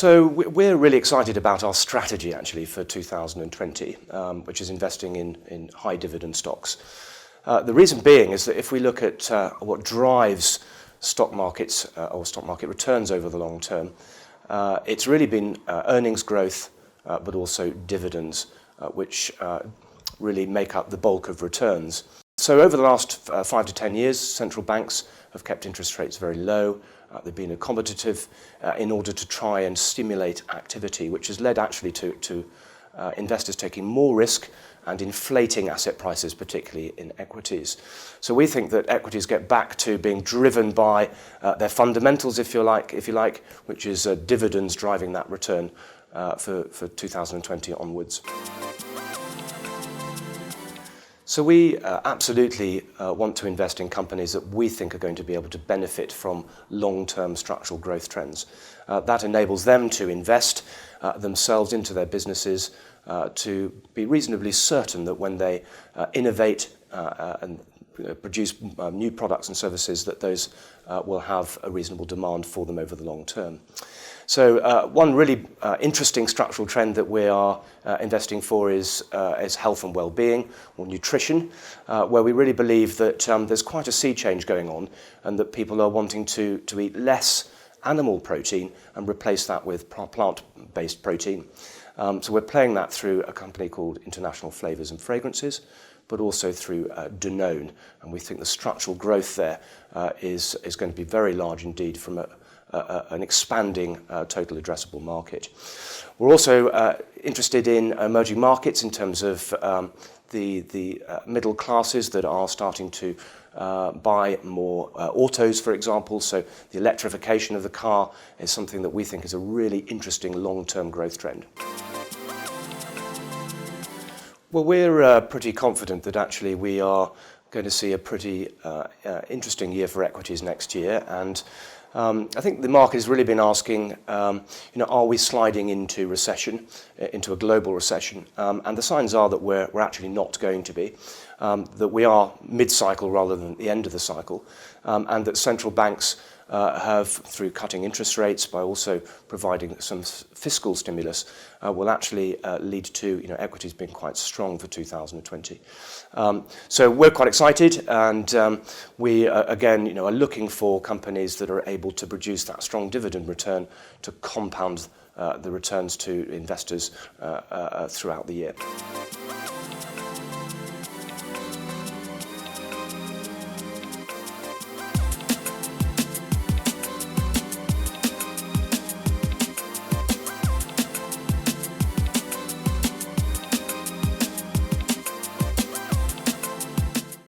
So we're really excited about our strategy actually for 2020, which is investing in high dividend stocks. The reason being is that if we look at what drives stock markets or stock market returns over the long term, it's really been earnings growth, but also dividends, which really make up the bulk of returns. So over the last 5 to 10 years, central banks have kept interest rates very low. They've been accommodative in order to try and stimulate activity, which has led actually to investors taking more risk and inflating asset prices, particularly in equities. So we think that equities get back to being driven by their fundamentals, if you like, which is dividends driving that return for 2020 onwards. So we absolutely want to invest in companies that we think are going to be able to benefit from long-term structural growth trends. That enables them to invest themselves into their businesses to be reasonably certain that when they innovate and produce new products and services, that those will have a reasonable demand for them over the long term. So one really interesting structural trend that we are investing for is health and well-being, or nutrition, where we really believe that there's quite a sea change going on and that people are wanting to eat less animal protein and replace that with plant-based protein. So we're playing that through a company called International Flavours and Fragrances, but also through Danone, and we think the structural growth there is going to be very large indeed from an expanding total addressable market. We're also interested in emerging markets in terms of the middle classes that are starting to buy more autos, for example. So the electrification of the car is something that we think is a really interesting long-term growth trend. Well, we're pretty confident that actually we are going to see a pretty interesting year for equities next year, and I think the market has really been asking, are we sliding into recession, into a global recession? And the signs are that we're actually not going to be, that we are mid-cycle rather than at the end of the cycle, and that central banks have, through cutting interest rates, by also providing some fiscal stimulus, will actually lead to equities being quite strong for 2020. So we're quite excited, and we again are looking for companies that are able to produce that strong dividend return to compound the returns to investors throughout the year.